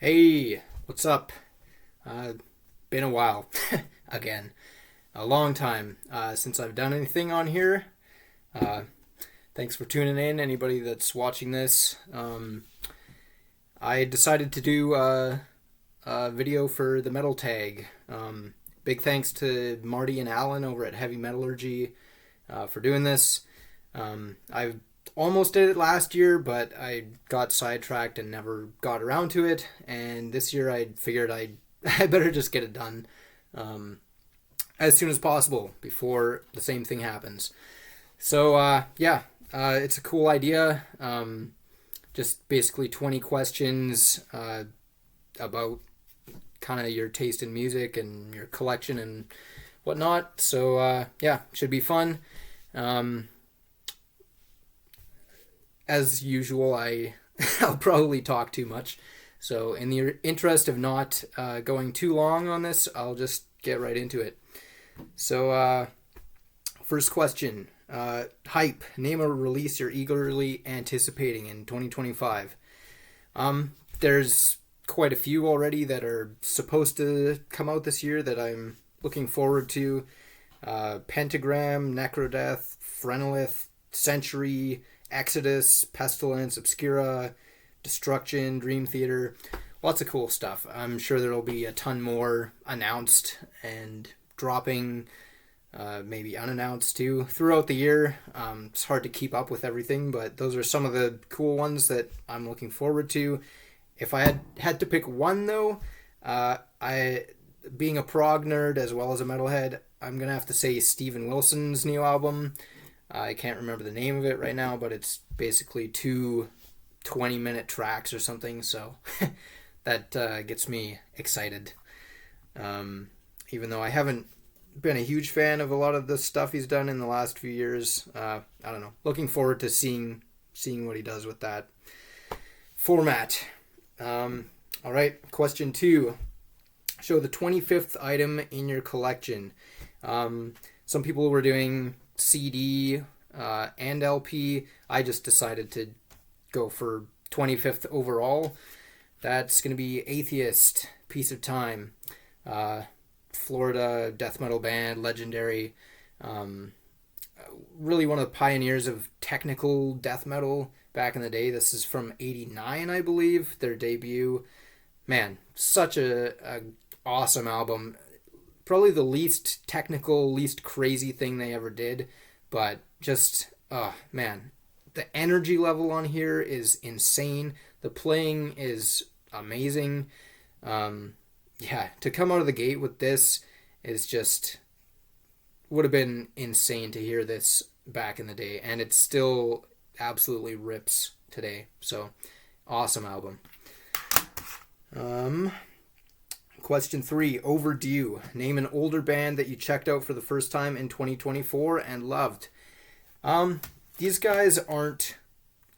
Hey, what's up? Been a while. Again. A long time since I've done anything on here. Uh, Thanks for tuning in, anybody that's watching this. I decided to do a video for the metal tag. Big thanks to Marty and Alan over at Heavy Metallurgy for doing this. I almost did it last year, but I got sidetracked and never got around to it. And this year I figured I better just get it done as soon as possible before the same thing happens. So it's a cool idea. Just basically 20 questions about kind of your taste in music and your collection and whatnot. So should be fun. As usual, I'll probably talk too much. So in the interest of not going too long on this, I'll just get right into it. So first question. Hype. Name a release you're eagerly anticipating in 2025. There's quite a few already that are supposed to come out this year that I'm looking forward to. Pentagram, Necrodeath, Phrenolith, Century, Exodus, Pestilence, Obscura, Destruction, Dream Theater. Lots of cool stuff. I'm sure there'll be a ton more announced and dropping, maybe unannounced too, throughout the year. It's hard to keep up with everything, but those are some of the cool ones that I'm looking forward to. If I had to pick one though, I being a prog nerd as well as a metalhead, I'm gonna have to say Steven Wilson's new album. I can't remember the name of it right now, but it's basically two 20-minute tracks or something, so that gets me excited. Even though I haven't been a huge fan of a lot of the stuff he's done in the last few years, I don't know. Looking forward to seeing what he does with that format. All right, question 2. Show the 25th item in your collection. Some people were doing CD and LP. I just decided to go for 25th overall. That's going to be Atheist, Piece of Time, Florida death metal band, legendary. Really one of the pioneers of technical death metal back in the day. This is from 89, I believe, their debut. Man, such a awesome album. Probably the least technical, least crazy thing they ever did, but just, man, the energy level on here is insane. The playing is amazing. To come out of the gate with this is just, would have been insane to hear this back in the day, and it still absolutely rips today. So, awesome album. Question 3, overdue. Name an older band that you checked out for the first time in 2024 and loved. These guys aren't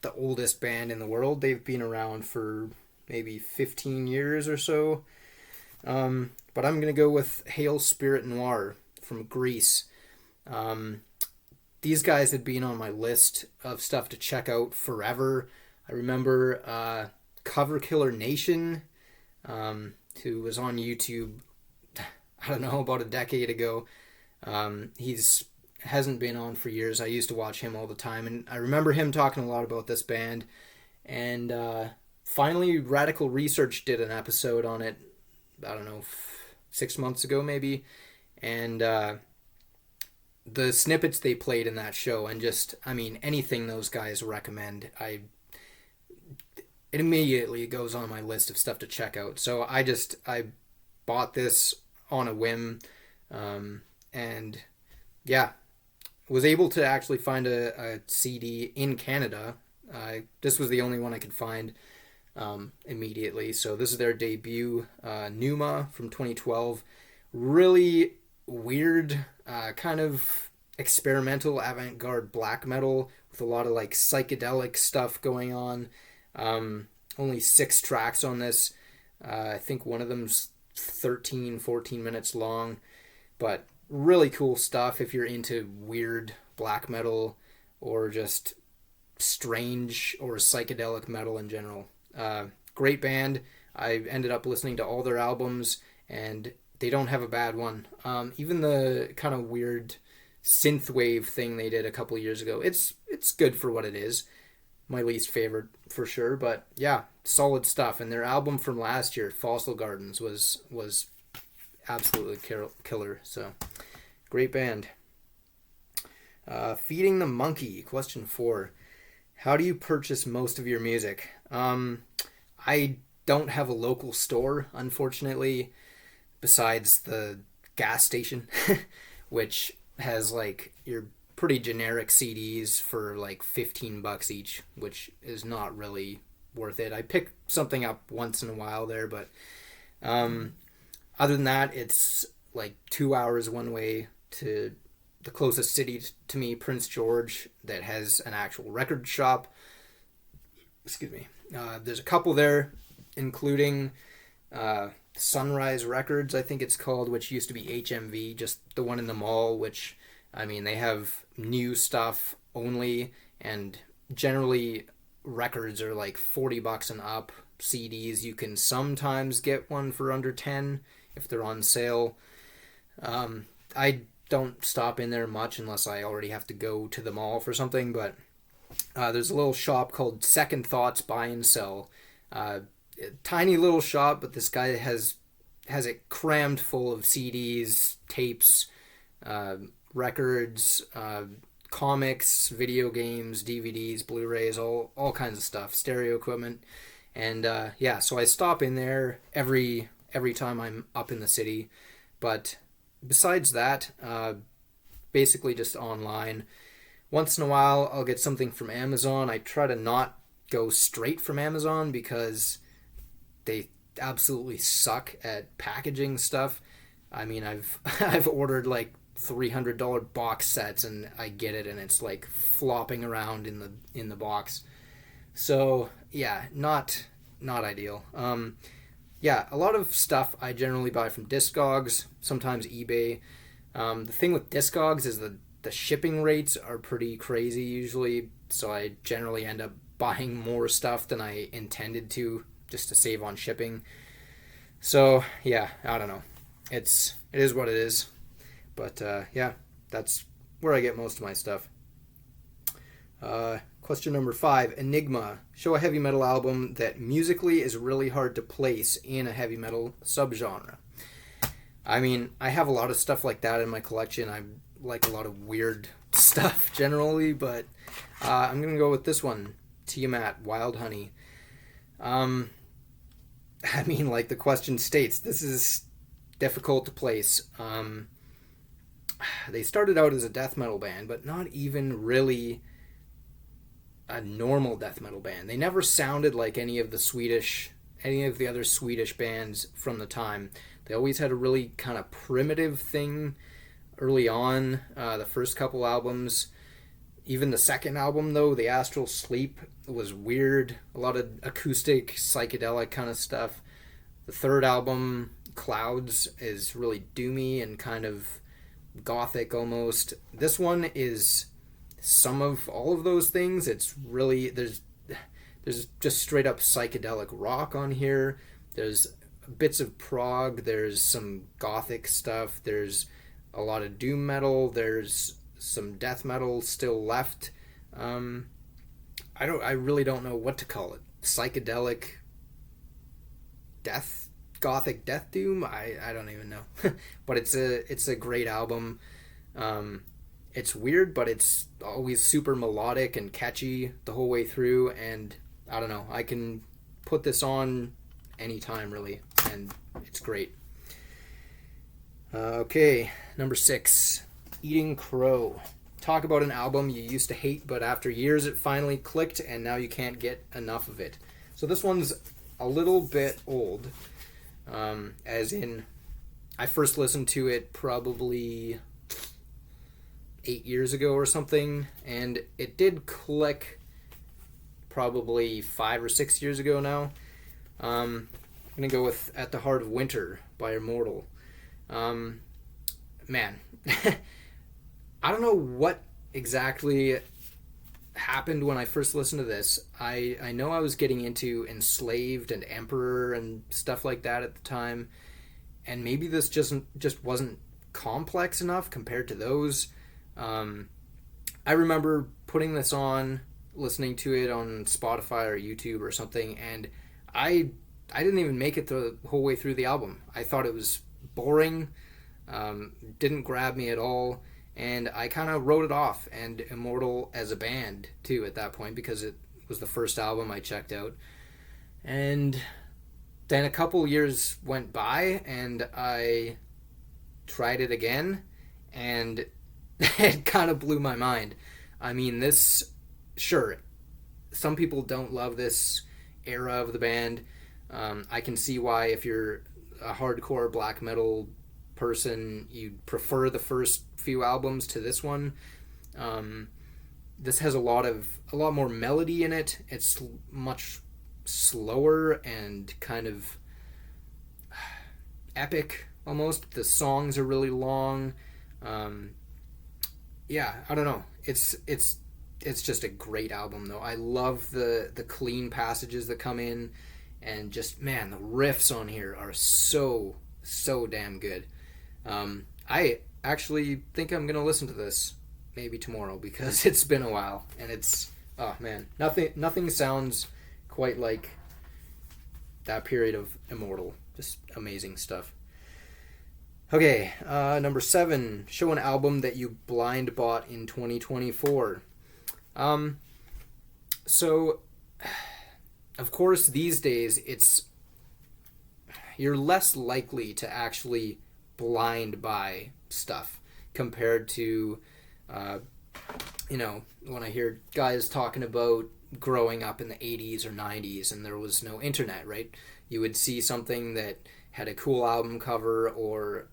the oldest band in the world. They've been around for maybe 15 years or so. But I'm going to go with Hail Spirit Noir from Greece. These guys had been on my list of stuff to check out forever. I remember Cover Killer Nation, who was on YouTube, I don't know, about a decade ago. He's hasn't been on for years. I used to watch him all the time, and I remember him talking a lot about this band. And finally, Radical Research did an episode on it, I don't know, 6 months ago maybe. And the snippets they played in that show, and just, I mean, anything those guys recommend, it immediately goes on my list of stuff to check out. So I bought this on a whim, and was able to actually find a CD in Canada. This was the only one I could find immediately. So this is their debut, Pneuma from 2012. Really weird, kind of experimental avant-garde black metal with a lot of like psychedelic stuff going on. Only 6 tracks on this. I think one of them's 13, 14 minutes long, but really cool stuff if you're into weird black metal or just strange or psychedelic metal in general. Great band. I ended up listening to all their albums, and they don't have a bad one. Even the kind of weird synthwave thing they did a couple years ago, it's good for what it is. My least favorite for sure, but yeah, solid stuff. And their album from last year, Fossil Gardens, was absolutely killer. So great band. Feeding the Monkey, question 4. How do you purchase most of your music? I don't have a local store, unfortunately, besides the gas station, which has like your pretty generic CDs for like $15 each, which is not really worth it. I pick something up once in a while there, but other than that, it's like 2 hours one way to the closest city to me, Prince George, that has an actual record shop. Excuse me. There's a couple there, including Sunrise Records, I think it's called, which used to be HMV, just the one in the mall, which, I mean, they have new stuff only, and generally records are like $40 and up. CDs, you can sometimes get one for under 10 if they're on sale. I don't stop in there much unless I already have to go to the mall for something, but there's a little shop called Second Thoughts Buy and Sell. Tiny little shop, but this guy has it crammed full of CDs, tapes, records, comics, video games, DVDs, Blu-rays, all kinds of stuff, stereo equipment. And yeah, so I stop in there every time I'm up in the city. But besides that, basically just online. Once in a while, I'll get something from Amazon. I try to not go straight from Amazon because they absolutely suck at packaging stuff. I mean, I've ordered like $300 box sets, and I get it, and it's like flopping around in the box. So yeah, not ideal. Yeah, a lot of stuff I generally buy from Discogs, sometimes eBay. The thing with Discogs is the shipping rates are pretty crazy usually, so I generally end up buying more stuff than I intended to, just to save on shipping. So yeah, I don't know. It is what it is. But yeah, that's where I get most of my stuff. Question number 5, Enigma. Show a heavy metal album that musically is really hard to place in a heavy metal subgenre. I mean, I have a lot of stuff like that in my collection. I like a lot of weird stuff generally, but I'm going to go with this one, Tiamat, Wild Honey. I mean, like the question states, this is difficult to place. They started out as a death metal band, but not even really a normal death metal band. They never sounded like any of the other Swedish bands from the time. They always had a really kind of primitive thing early on, the first couple albums. Even the second album, though, The Astral Sleep, was weird. A lot of acoustic, psychedelic kind of stuff. The third album, Clouds, is really doomy and kind of gothic almost. This one is some of all of those things. It's really, there's just straight up psychedelic rock on here. There's bits of prog. There's some gothic stuff. There's a lot of doom metal. There's some death metal still left. I really don't know what to call it. Psychedelic death, gothic death doom. I don't even know. But it's a great album. It's weird, but it's always super melodic and catchy the whole way through, and I don't know, I can put this on anytime really, and it's great. Okay, number 6, Eating Crow. Talk about an album you used to hate, but after years it finally clicked, and now you can't get enough of it. So this one's a little bit old, as in I first listened to it probably 8 years ago or something, and it did click probably 5 or 6 years ago now. I'm gonna go with At the Heart of Winter by Immortal. Man, I don't know what exactly happened when I first listened to this. I know I was getting into Enslaved and Emperor and stuff like that at the time, and maybe this just wasn't complex enough compared to those. I remember putting this on, listening to it on Spotify or YouTube or something, and I didn't even make it the whole way through the album. I thought it was boring, didn't grab me at all, and I kind of wrote it off. And Immortal as a band too at that point, because it was the first album I checked out. And then a couple years went by, and I tried it again, and it kind of blew my mind. I mean, this, sure, some people don't love this era of the band. I can see why, if you're a hardcore black metal person, you'd prefer the first few albums to this one. This has a lot more melody in it. It's much slower and kind of epic almost. The songs are really long. Yeah, I don't know. It's just a great album though. I love the clean passages that come in, and just, man, the riffs on here are so damn good. I actually think I'm gonna listen to this maybe tomorrow, because it's been a while, and it's, oh man, nothing sounds quite like that period of Immortal. Just amazing stuff. Okay, number 7, show an album that you blind bought in 2024. So, of course, these days, you're less likely to actually blind buy stuff compared to, when I hear guys talking about growing up in the 80s or 90s and there was no internet, right? You would see something that had a cool album cover, or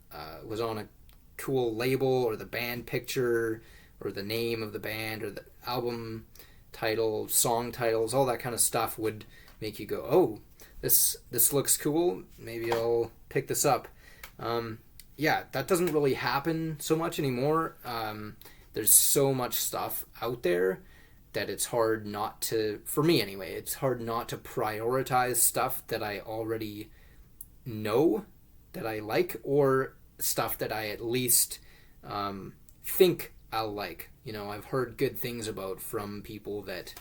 was on a cool label, or the band picture, or the name of the band, or the album title, song titles, all that kind of stuff would make you go, oh, this looks cool, maybe I'll pick this up. Yeah, that doesn't really happen so much anymore. There's so much stuff out there that it's hard not to, for me anyway, it's hard not to prioritize stuff that I already know that I like, or stuff that I at least think I'll like. I've heard good things about from people that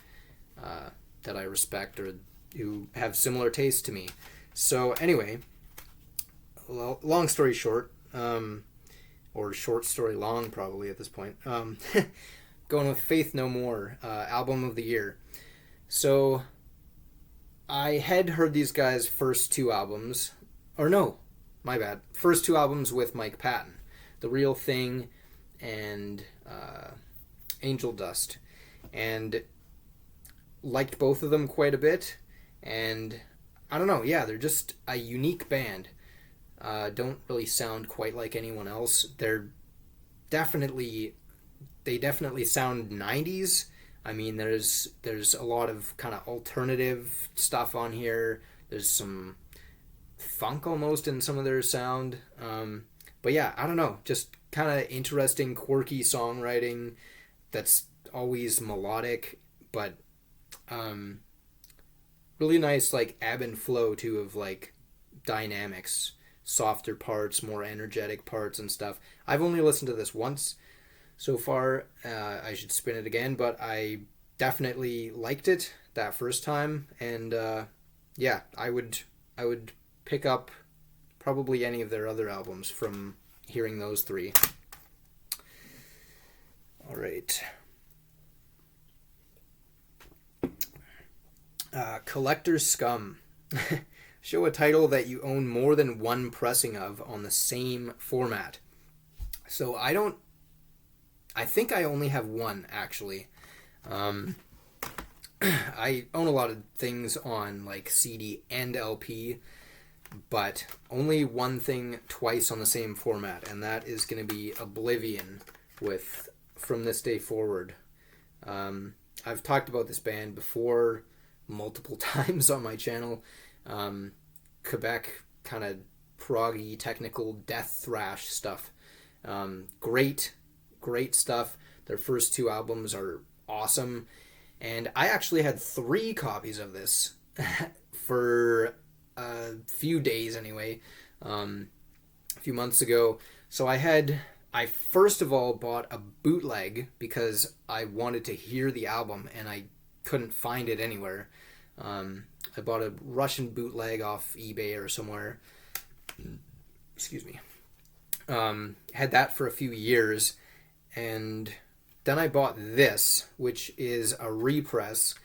I respect, or who have similar tastes to me. So anyway, long story short, or short story long probably at this point, going with Faith No More, album of the year. So I had heard these guys' first 2 albums, or no, my bad, first 2 albums with Mike Patton, The Real Thing and Angel Dust, and liked both of them quite a bit. And I don't know, yeah, they're just a unique band. Don't really sound quite like anyone else. They definitely sound 90s. I mean, there's a lot of kind of alternative stuff on here. There's some funk almost in some of their sound. But yeah, I don't know, just kind of interesting, quirky songwriting that's always melodic, but really nice, like, ebb and flow too, of like dynamics, softer parts, more energetic parts and stuff. I've only listened to this once so far. I should spin it again, but I definitely liked it that first time, and yeah, I would pick up probably any of their other albums from hearing those 3. All right. Collector's Scum. Show a title that you own more than one pressing of on the same format. So I think I only have one, actually. I own a lot of things on like CD and LP, but only one thing twice on the same format, and that is going to be Oblivion with From This Day Forward. I've talked about this band before multiple times on my channel. Quebec kind of proggy, technical death thrash stuff. Great stuff. Their first 2 albums are awesome. And I actually had 3 copies of this for a few days anyway, a few months ago. So I first of all bought a bootleg because I wanted to hear the album and I couldn't find it anywhere. I bought a Russian bootleg off eBay or somewhere. Excuse me. Had that for a few years, and then I bought this, which is a repress.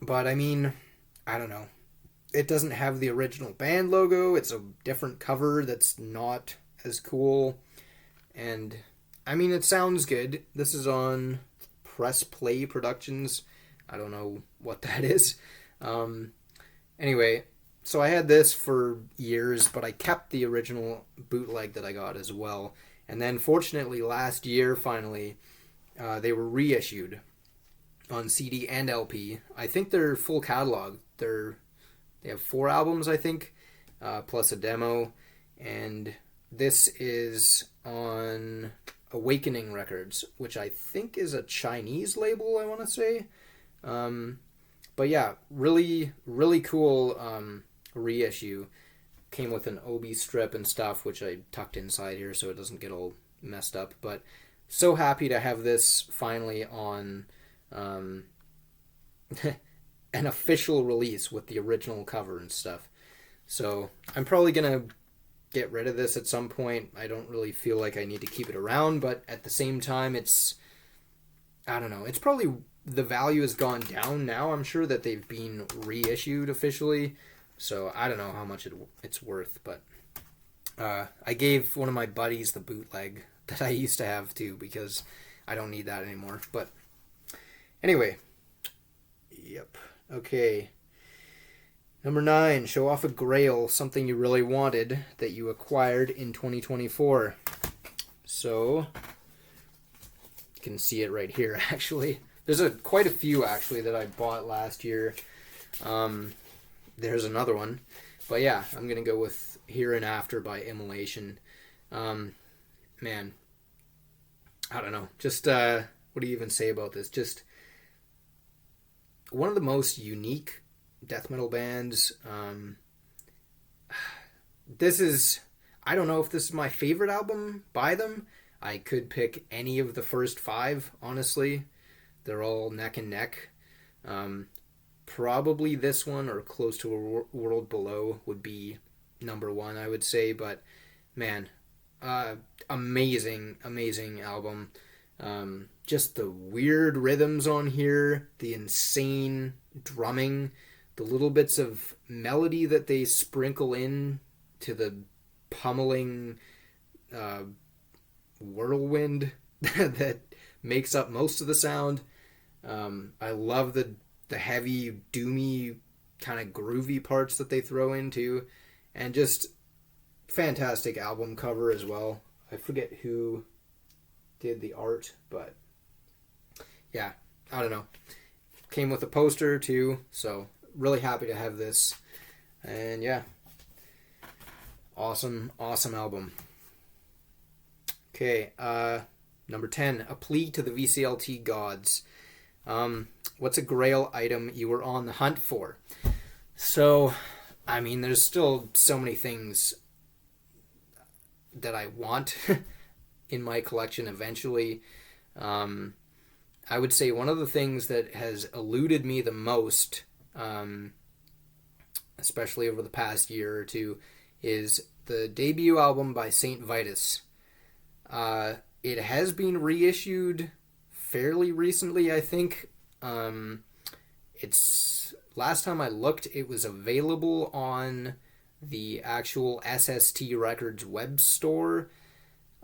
But I mean, I don't know. It doesn't have the original band logo. It's a different cover that's not as cool. And I mean, it sounds good. This is on Press Play Productions. I don't know what that is. Anyway, so I had this for years, but I kept the original bootleg that I got as well. And then fortunately last year, finally, they were reissued on CD and LP. I think they're full catalog. They have 4 albums, I think, plus a demo. And this is on Awakening Records, which I think is a Chinese label, I want to say. But yeah, really, really cool reissue. Came with an Obi strip and stuff, which I tucked inside here so it doesn't get all messed up. But so happy to have this finally on an official release with the original cover and stuff. So I'm probably going to get rid of this at some point. I don't really feel like I need to keep it around, but at the same time, I don't know, it's probably, the value has gone down now. I'm sure that they've been reissued officially, so I don't know how much it's worth, but I gave one of my buddies the bootleg that I used to have too, because I don't need that anymore. But anyway, yep, okay. Number 9, show off a grail, something you really wanted that you acquired in 2024. So, you can see it right here, actually. There's quite a few, actually, that I bought last year. There's another one. But yeah, I'm going to go with Here and After by Immolation. Man, I don't know. Just, what do you even say about this? Just one of the most unique death metal bands. I don't know if this is my favorite album by them. I could pick any of the first 5, honestly. They're all neck and neck. Probably this one or Close to a World Below would be number 1, I would say. But man, amazing album. Just the weird rhythms on here, the insane drumming, the little bits of melody that they sprinkle in to the pummeling whirlwind that makes up most of the sound. I love the heavy, doomy, kind of groovy parts that they throw into, and just fantastic album cover as well. I forget who did the art, but yeah, I don't know. Came with a poster too, so really happy to have this. And yeah, awesome album. Okay, number 10, A Plea to the VCLT Gods. What's a grail item you were on the hunt for? So, I mean, there's still so many things that I want in my collection eventually. I would say one of the things that has eluded me the most, especially over the past year or two, is the debut album by Saint Vitus. It has been reissued fairly recently, I think. It's last time I looked, it was available on the actual SST Records web store.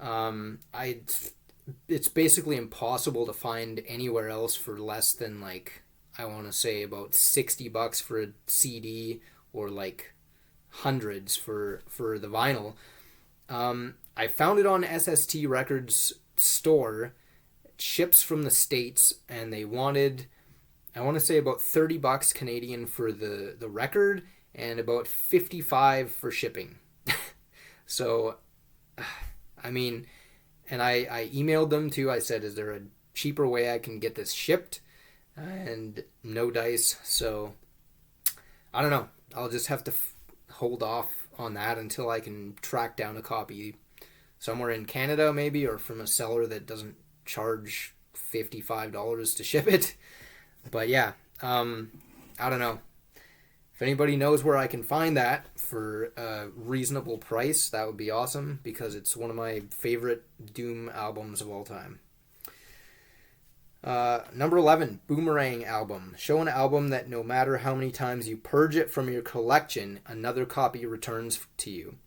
It's basically impossible to find anywhere else for less than, like, I want to say about $60 for a CD, or like hundreds for the vinyl. I found it on SST Records store. It ships from the States, and they wanted, I want to say, about $30 Canadian for the record and about $55 for shipping. So, I mean, and I emailed them too. I said, is there a cheaper way I can get this shipped? and no dice. So I don't know. I'll just have to hold off on that until I can track down a copy somewhere in Canada, maybe, or from a seller that doesn't charge $55 to ship it. But yeah, I don't know. If anybody knows where I can find that for a reasonable price, that would be awesome, because it's one of my favorite Doom albums of all time. Number 11, Boomerang album. Show an album that no matter how many times you purge it from your collection, another copy returns to you.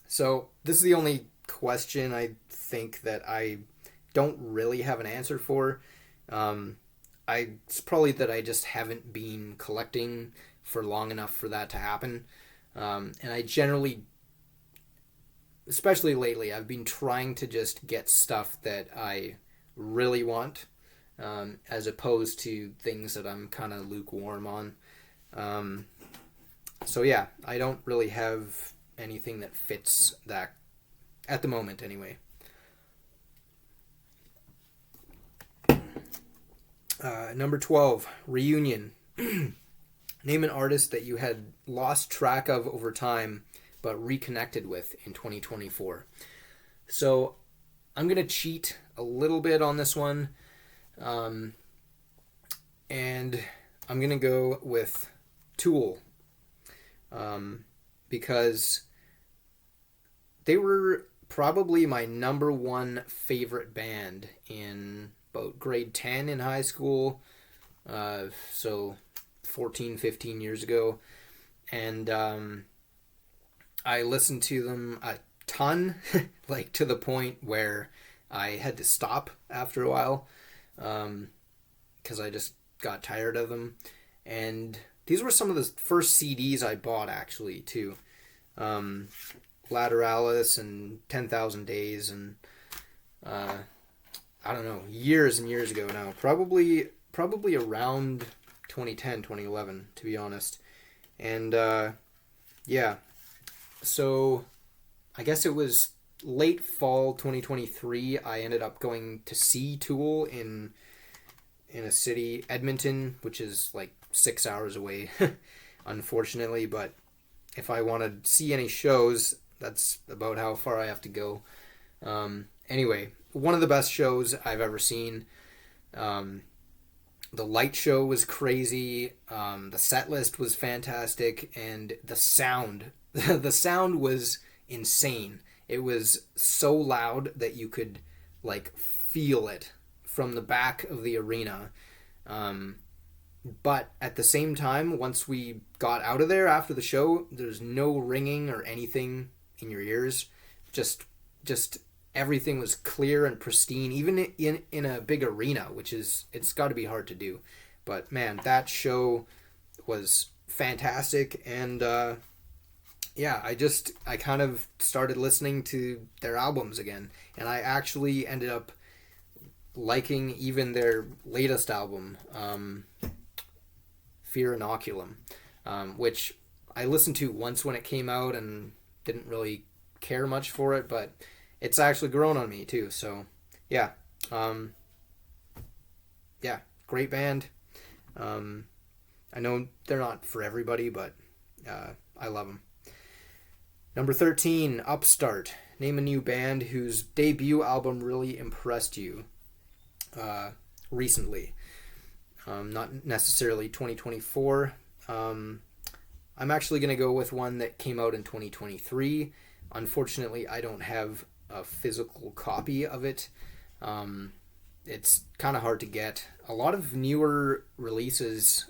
So this is the only question I think that I don't really have an answer for. It's probably that I just haven't been collecting for long enough for that to happen. And I generally, especially lately, I've been trying to just get stuff that I really want, as opposed to things that I'm kind of lukewarm on. So yeah, I don't really have anything that fits that at the moment anyway. Number 12, Reunion. Name an artist that you had lost track of over time but reconnected with in 2024. So I'm going to cheat a little bit on this one. And I'm going to go with Tool. Because they were probably my number one favorite band in about grade 10 in high school. So 14, 15 years ago. And I listened to them a ton, like to the point where I had to stop after a while, because I just got tired of them. And these were some of the first CDs I bought, actually, too. Lateralis and 10,000 Days, and I don't know, years and years ago now. Probably around 2010, 2011, to be honest. And yeah, so I guess it was late fall 2023. I ended up going to see Tool in a city, Edmonton, which is like 6 hours away, unfortunately. But if I want to see any shows, that's about how far I have to go. Anyway, one of the best shows I've ever seen. The light show was crazy. The set list was fantastic, and the sound, the sound was insane. It was so loud that you could like feel it from the back of the arena. But at the same time, once we got out of there after the show, there's no ringing or anything in your ears. Just everything was clear and pristine, even in a big arena, it's got to be hard to do. But man, that show was fantastic. And yeah, I kind of started listening to their albums again, and I actually ended up liking even their latest album, Fear Inoculum, which I listened to once when it came out and didn't really care much for it, but it's actually grown on me too. So yeah, yeah, great band. I know they're not for everybody, but I love them. Number 13, Upstart. Name a new band whose debut album really impressed you recently. Not necessarily 2024. I'm actually going to go with one that came out in 2023. Unfortunately, I don't have a physical copy of it. It's kind of hard to get. A lot of newer releases,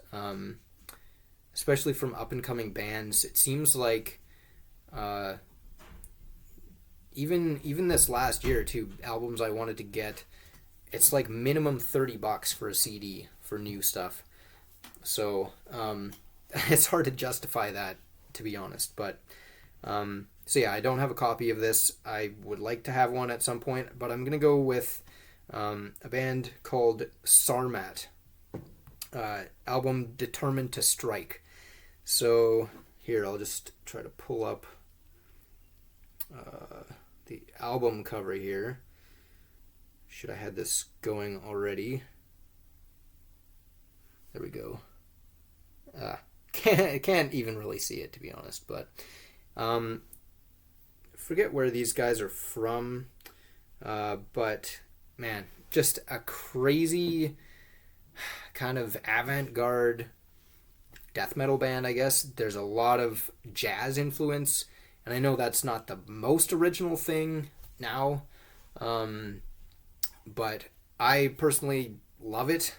especially from up-and-coming bands, it seems like even this last year too, albums I wanted to get, it's like minimum $30 for a CD for new stuff. So it's hard to justify that, to be honest. But so yeah, I don't have a copy of this. I would like to have one at some point, but I'm gonna go with a band called Sarmat. Album Determined to Strike. So here, I'll just try to pull up the album cover here. Should I had this going already? There we go. Can't even really see it, to be honest, but forget where these guys are from, but man, just a crazy kind of avant-garde death metal band, I guess. There's a lot of jazz influence, and I know that's not the most original thing now, but I personally love it.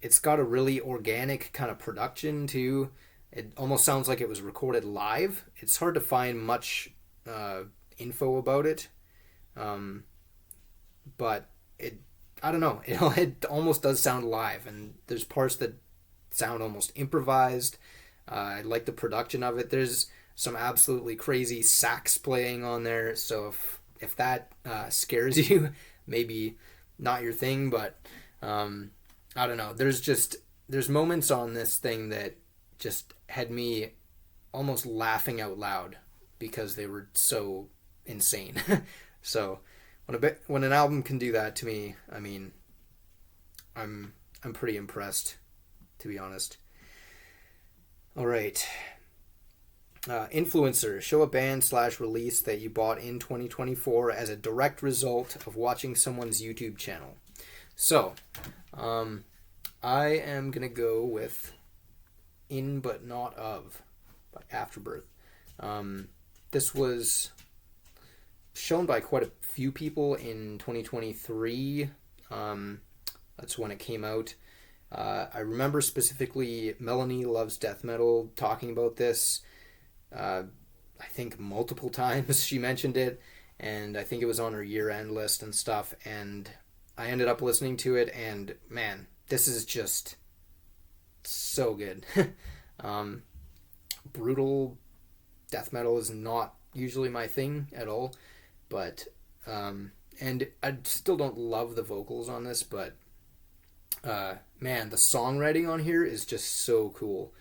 It's got a really organic kind of production too. It almost sounds like it was recorded live. It's hard to find much info about it, but I don't know. It almost does sound live, and there's parts that sound almost improvised. I like the production of it. There's some absolutely crazy sax playing on there, so if that scares you, maybe not your thing, but I don't know. There's moments on this thing that just had me almost laughing out loud because they were so insane. So when an album can do that to me, I mean, I'm pretty impressed, to be honest. All right. Influencer, show a band/release that you bought in 2024 as a direct result of watching someone's YouTube channel. So, I am going to go with In But Not Of by Afterbirth. This was shown by quite a few people in 2023. That's when it came out. I remember specifically Melanie Loves Death Metal talking about this. I think multiple times she mentioned it, and I think it was on her year-end list and stuff, and I ended up listening to it, and man, this is just so good. Brutal death metal is not usually my thing at all, but and I still don't love the vocals on this, but man, the songwriting on here is just so cool.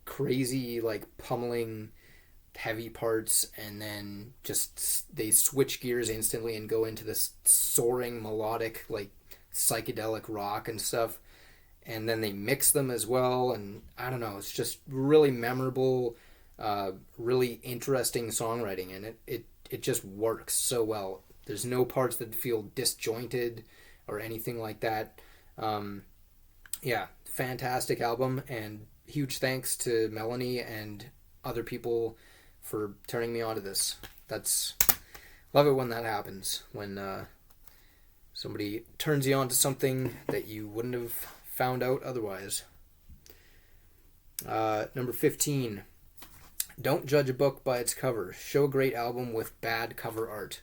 Crazy, like, pummeling heavy parts, and then just they switch gears instantly and go into this soaring melodic, like, psychedelic rock and stuff, and then they mix them as well, and I don't know, it's just really memorable, really interesting songwriting, and it just works so well. There's no parts that feel disjointed or anything like that. Yeah, fantastic album, and huge thanks to Melanie and other people for turning me on to this. Love it when that happens, when somebody turns you on to something that you wouldn't have found out otherwise. Number 15. Don't judge a book by its cover. Show a great album with bad cover art.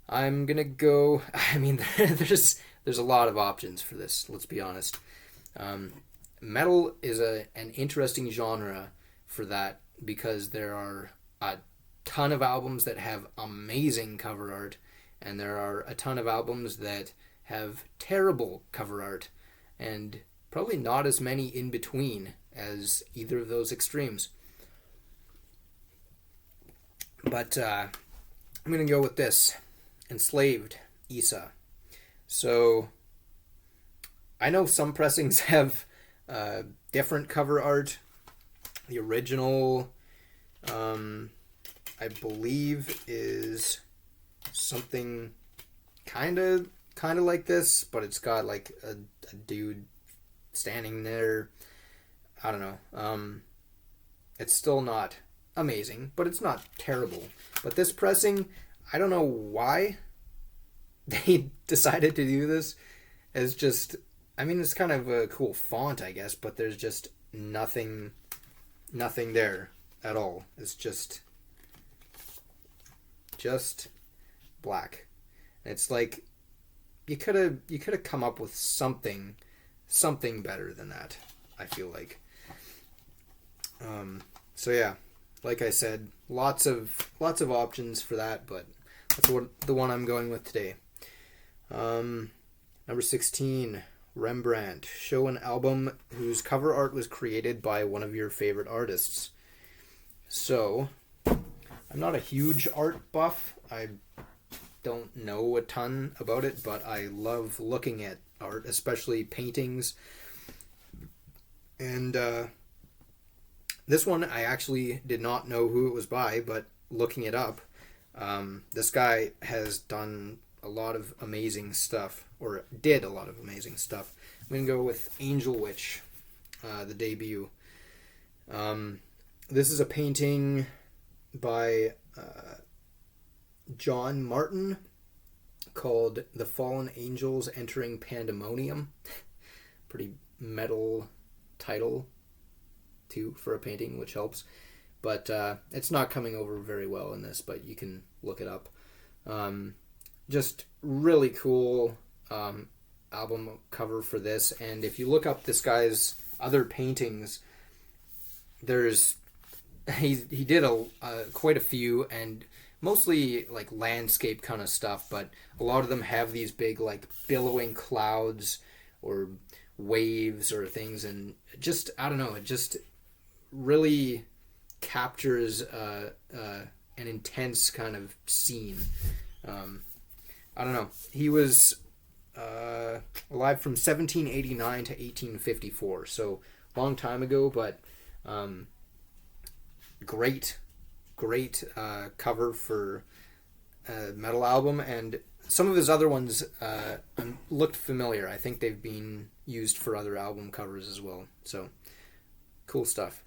I'm gonna go. I mean, there's a lot of options for this. Let's be honest. Metal is an interesting genre for that, because there are a ton of albums that have amazing cover art, and there are a ton of albums that have terrible cover art, and probably not as many in between as either of those extremes. But I'm going to go with this. Enslaved, Isa. So I know some pressings have different cover art. The original, I believe, is something kind of like this, but it's got like a dude standing there. I don't know. It's still not amazing, but it's not terrible. But this pressing, I don't know why they decided to do this. It's just, I mean, it's kind of a cool font, I guess, but there's just nothing there at all. It's just black. It's like you could have come up with something better than that, I feel like. So yeah, like I said, lots of options for that, but that's the one I'm going with today. Number 16, Rembrandt. Show an album whose cover art was created by one of your favorite artists. So, I'm not a huge art buff. I don't know a ton about it, but I love looking at art, especially paintings. And this one I actually did not know who it was by, but looking it up, this guy has done a lot of amazing stuff, or did a lot of amazing stuff. I'm going to go with Angel Witch, the debut. This is a painting by John Martin called The Fallen Angels Entering Pandemonium. Pretty metal title, too, for a painting, which helps. But it's not coming over very well in this, but you can look it up. Just really cool album cover for this. And if you look up this guy's other paintings, he did quite a few, and mostly like landscape kind of stuff, but a lot of them have these big like billowing clouds or waves or things, and just, I don't know, it just really captures an intense kind of scene. I don't know. He was alive from 1789 to 1854, so long time ago, but great cover for a metal album. And some of his other ones looked familiar. I think they've been used for other album covers as well, so cool stuff.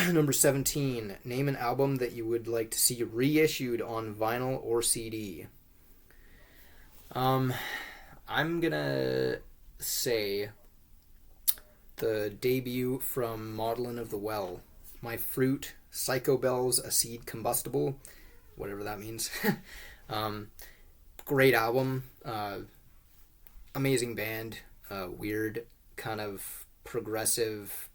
Number 17, name an album that you would like to see reissued on vinyl or CD. I'm gonna say the debut from Maudlin of the Well, My Fruit, Psycho Bells, A Seed Combustible, whatever that means. Great album, amazing band, weird kind of progressive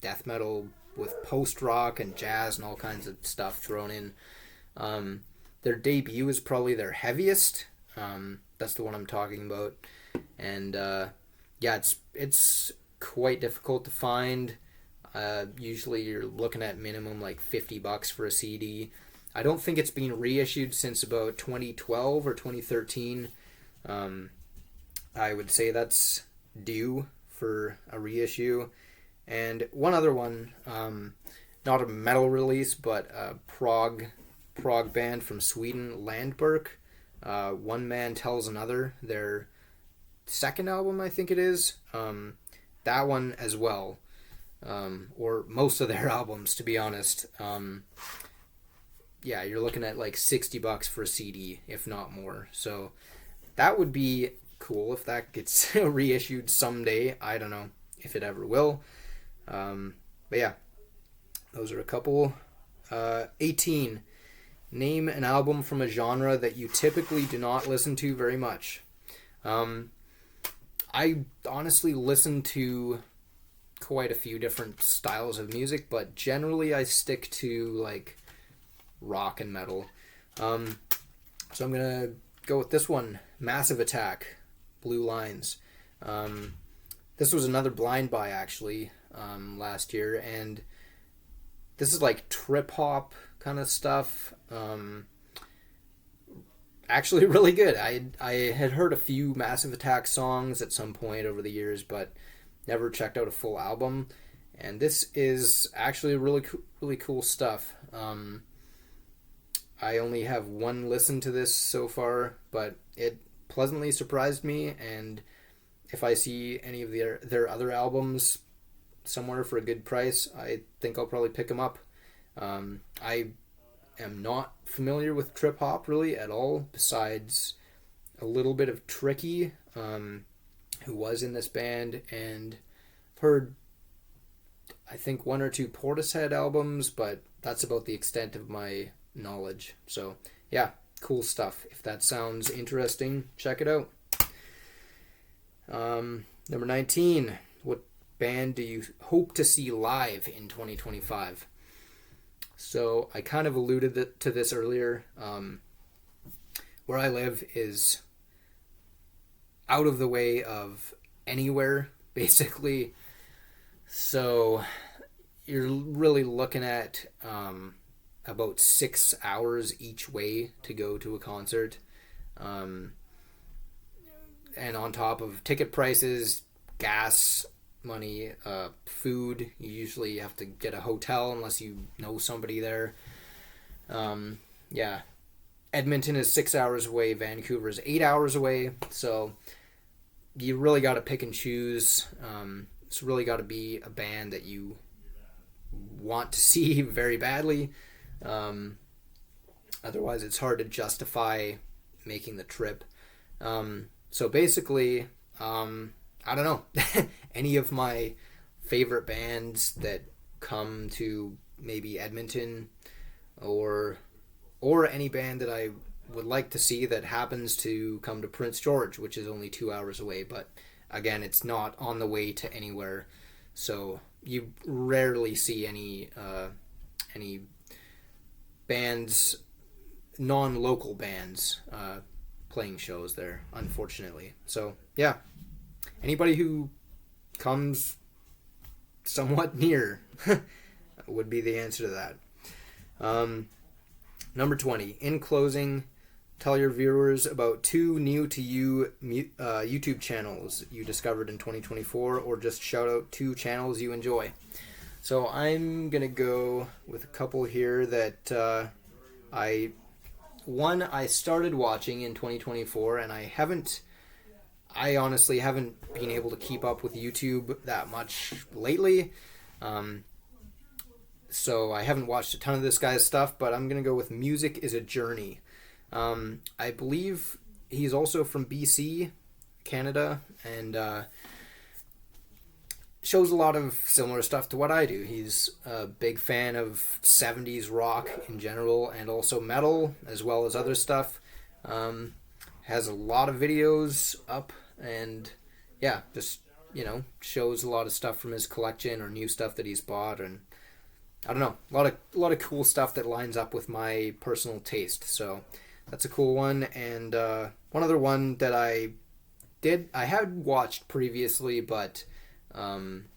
death metal with post-rock and jazz and all kinds of stuff thrown in. Their debut is probably their heaviest. That's the one I'm talking about. And yeah, it's quite difficult to find. Usually you're looking at minimum like $50 for a CD. I don't think it's been reissued since about 2012 or 2013. I would say that's due for a reissue. And one other one, not a metal release, but a prog band from Sweden, Landberg. One Man Tells Another, their second album, I think it is. That one as well, or most of their albums, to be honest. Yeah, you're looking at like $60 for a CD, if not more. So that would be cool if that gets reissued someday. I don't know if it ever will. But yeah, those are a couple. 18. Name an album from a genre that you typically do not listen to very much. I honestly listen to quite a few different styles of music, but generally I stick to like rock and metal. So I'm gonna go with this one, Massive Attack, Blue Lines. This was another blind buy actually last year, and this is like trip hop kind of stuff. Actually really good. I had heard a few Massive Attack songs at some point over the years, but never checked out a full album. And this is actually really cool stuff. I only have one listen to this so far, but it pleasantly surprised me. And if I see any of their other albums somewhere for a good price, I think I'll probably pick them up. I am not familiar with trip hop really at all, besides a little bit of Tricky, who was in this band, and I've heard I think one or two Portishead albums, but that's about the extent of my knowledge. So yeah, cool stuff. If that sounds interesting, check it out. Number 19, what band do you hope to see live in 2025? So I kind of alluded to this earlier. Where I live is out of the way of anywhere, basically. So you're really looking at about 6 hours each way to go to a concert. and on top of ticket prices, gas money, food. You usually have to get a hotel unless you know somebody there. Yeah. Edmonton is 6 hours away. Vancouver is 8 hours away. So you really got to pick and choose. It's really got to be a band that you want to see very badly. Otherwise, it's hard to justify making the trip. So basically, I don't know. Any of my favorite bands that come to maybe Edmonton, or any band that I would like to see that happens to come to Prince George, which is only 2 hours away. But again, it's not on the way to anywhere, so you rarely see any bands, non-local bands, playing shows there, unfortunately. So yeah, anybody who comes somewhat near would be the answer to that. Number 20. In closing, tell your viewers about 2 new to you YouTube channels you discovered in 2024, or just shout out 2 channels you enjoy. So I'm going to go with a couple here that I started watching in 2024, and I honestly haven't been able to keep up with YouTube that much lately. So I haven't watched a ton of this guy's stuff, but I'm going to go with Music is a Journey. I believe he's also from BC, Canada, and shows a lot of similar stuff to what I do. He's a big fan of 70s rock in general, and also metal, as well as other stuff. Has a lot of videos up, and yeah, just, shows a lot of stuff from his collection or new stuff that he's bought, and I don't know, a lot of cool stuff that lines up with my personal taste. So that's a cool one. And one other one that I had watched previously, but kind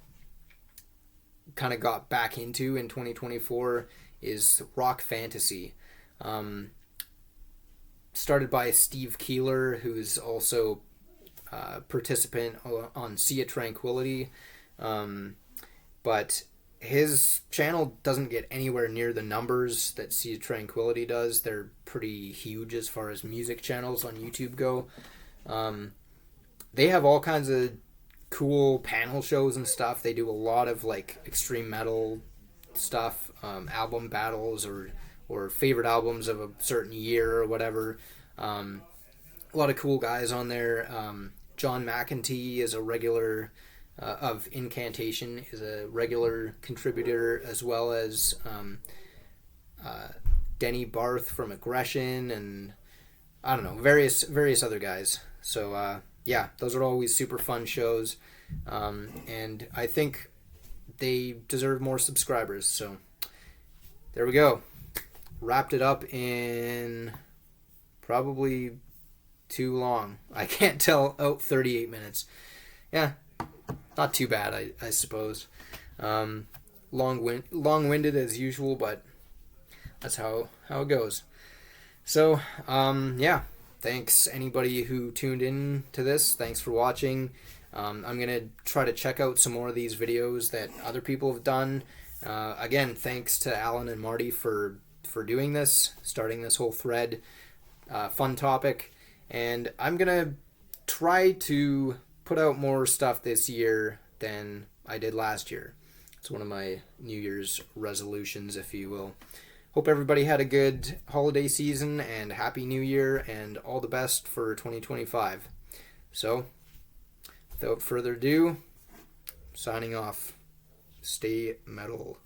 of got back into in 2024 is Rock Fantasy. Started by Steve Keeler, who's also a participant on Sea of Tranquility. But his channel doesn't get anywhere near the numbers that Sea of Tranquility does. They're pretty huge as far as music channels on YouTube go. They have all kinds of cool panel shows and stuff. They do a lot of extreme metal stuff, album battles or favorite albums of a certain year or whatever. A lot of cool guys on there. John McEntee is a regular of Incantation, is a regular contributor, as well as Denny Barth from Aggression, and I don't know, various other guys. So yeah, those are always super fun shows, and I think they deserve more subscribers. So there we go. Wrapped it up in probably too long. I can't tell. 38 minutes. Yeah, not too bad, I suppose. Long-winded as usual, but that's how it goes. So, yeah, thanks anybody who tuned in to this. Thanks for watching. I'm going to try to check out some more of these videos that other people have done. Again, thanks to Alan and Marty for doing this, starting this whole thread. Fun topic. And I'm going to try to put out more stuff this year than I did last year. It's one of my New Year's resolutions, if you will. Hope everybody had a good holiday season and Happy New Year and all the best for 2025. So, without further ado, signing off. Stay metal.